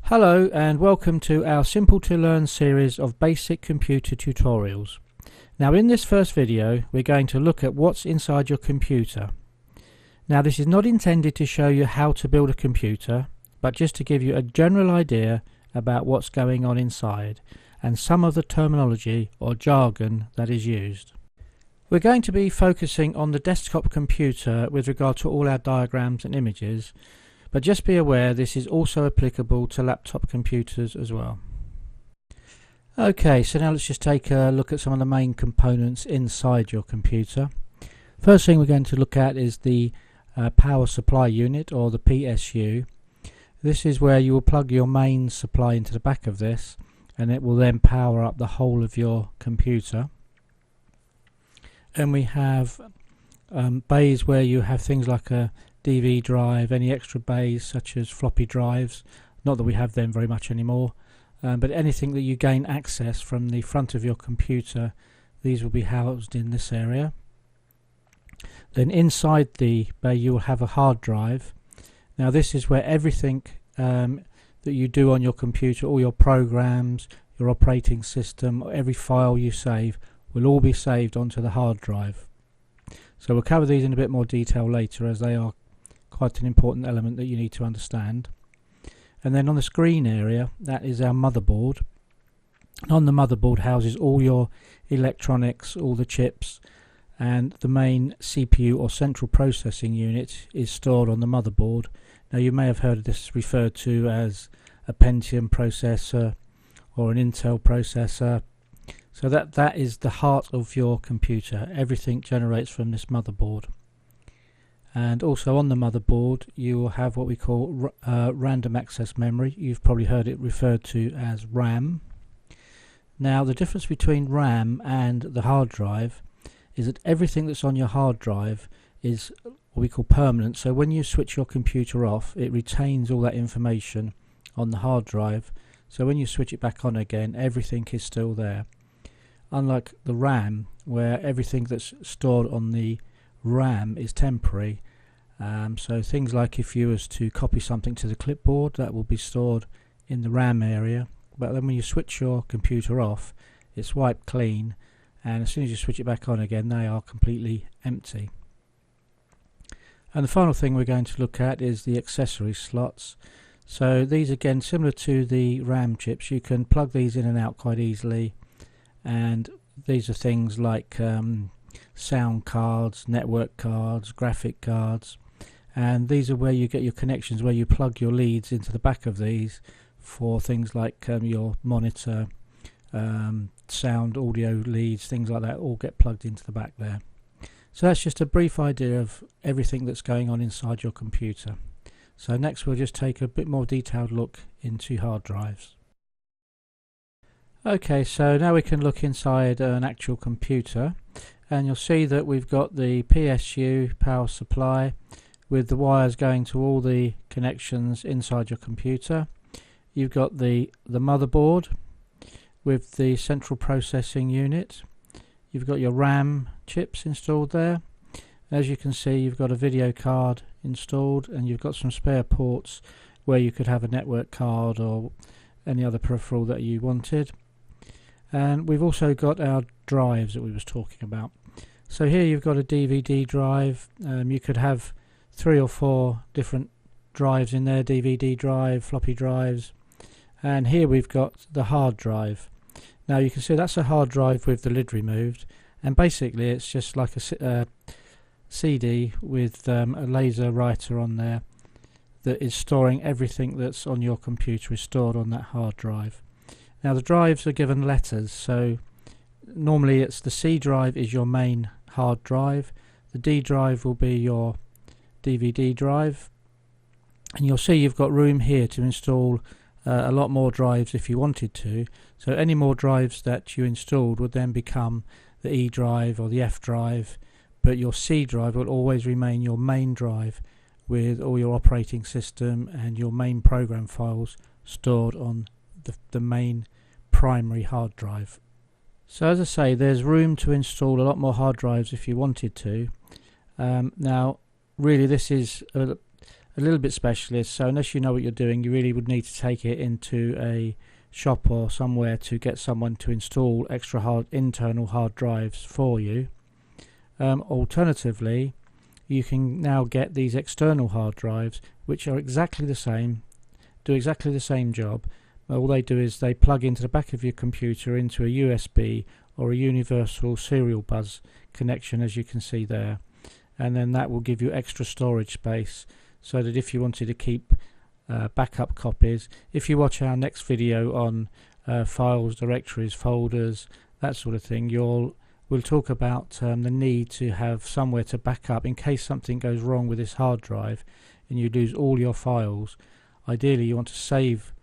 Hello and welcome to our Simple to Learn series of basic computer tutorials. Now in this first video we're going to look at what's inside your computer. Now this is not intended to show you how to build a computer, but just to give you a general idea about what's going on inside and some of the terminology or jargon that is used. We're going to be focusing on the desktop computer with regard to all our diagrams and images, but just be aware this is also applicable to laptop computers as well. Okay, so now let's just take a look at some of the main components inside your computer. First thing we're going to look at is the power supply unit, or the PSU. This is where you will plug your main supply into the back of this, and it will then power up the whole of your computer. And we have bays where you have things like a DV drive, any extra bays such as floppy drives, not that we have them very much anymore, but anything that you gain access from the front of your computer, these will be housed in this area. Then inside the bay you will have a hard drive. Now this is where everything that you do on your computer, all your programs, your operating system, every file you save will all be saved onto the hard drive. So we'll cover these in a bit more detail later, as they are quite an important element that you need to understand. And then on the screen area, that is our motherboard. And on the motherboard houses all your electronics, all the chips, and the main CPU or central processing unit is stored on the motherboard. Now you may have heard of this referred to as a Pentium processor or an Intel processor. So that is the heart of your computer. Everything generates from this motherboard. And also on the motherboard you will have what we call random access memory. You've probably heard it referred to as RAM. Now the difference between RAM and the hard drive is that everything that's on your hard drive is what we call permanent. So when you switch your computer off, it retains all that information on the hard drive. So when you switch it back on again, everything is still there. Unlike the RAM, where everything that's stored on the RAM is temporary. So things like if you was to copy something to the clipboard, that will be stored in the RAM area, but then when you switch your computer off, it's wiped clean, and as soon as you switch it back on again, they are completely empty. And the final thing we're going to look at is the accessory slots. So these, again, similar to the RAM chips, you can plug these in and out quite easily, and these are things like sound cards, network cards, graphic cards, and these are where you get your connections, where you plug your leads into the back of these for things like your monitor, sound, audio leads, things like that all get plugged into the back there. So that's just a brief idea of everything that's going on inside your computer. So next we'll just take a bit more detailed look into hard drives. Okay, so now we can look inside an actual computer, and you'll see that we've got the PSU power supply with the wires going to all the connections inside your computer. You've got the motherboard with the central processing unit. You've got your RAM chips installed there. As you can see, you've got a video card installed, and you've got some spare ports where you could have a network card or any other peripheral that you wanted. And we've also got our drives that we was talking about. So here you've got a DVD drive. You could have 3 or 4 different drives in there, DVD drive, floppy drives, and here we've got the hard drive. Now you can see that's a hard drive with the lid removed, and basically it's just like a CD with a laser writer on there that is storing everything that's on your computer is stored on that hard drive. Now the drives are given letters, so normally it's the C drive is your main hard drive, the D drive will be your DVD drive, and you'll see you've got room here to install a lot more drives if you wanted to. So any more drives that you installed would then become the E drive or the F drive, but your C drive will always remain your main drive with all your operating system and your main program files stored on the main primary hard drive. So as I say, there's room to install a lot more hard drives if you wanted to. Now really this is a little bit specialist, so unless you know what you're doing, you really would need to take it into a shop or somewhere to get someone to install extra internal hard drives for you. Alternatively, you can now get these external hard drives, which are exactly the same, do exactly the same job. All they do is they plug into the back of your computer into a USB or a universal serial bus connection, as you can see there, and then that will give you extra storage space, so that if you wanted to keep backup copies, if you watch our next video on files, directories, folders, that sort of thing, we'll talk about the need to have somewhere to back up in case something goes wrong with this hard drive and you lose all your files. Ideally you want to save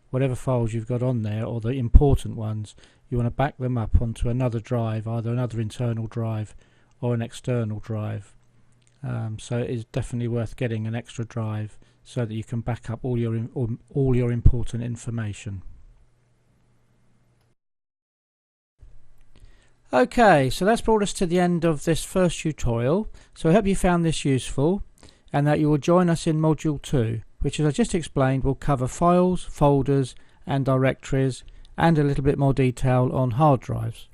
whatever files you've got on there, or the important ones, you want to back them up onto another drive, either another internal drive or an external drive. So it is definitely worth getting an extra drive so that you can back up all your important information. Okay, so that's brought us to the end of this first tutorial. So I hope you found this useful and that you will join us in Module 2, which, as I just explained, will cover files, folders and directories, and a little bit more detail on hard drives.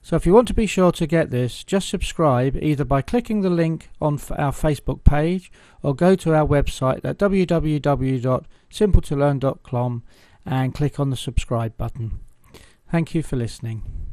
So if you want to be sure to get this, just subscribe either by clicking the link on our Facebook page or go to our website at www.simpletolearn.com and click on the subscribe button. Thank you for listening.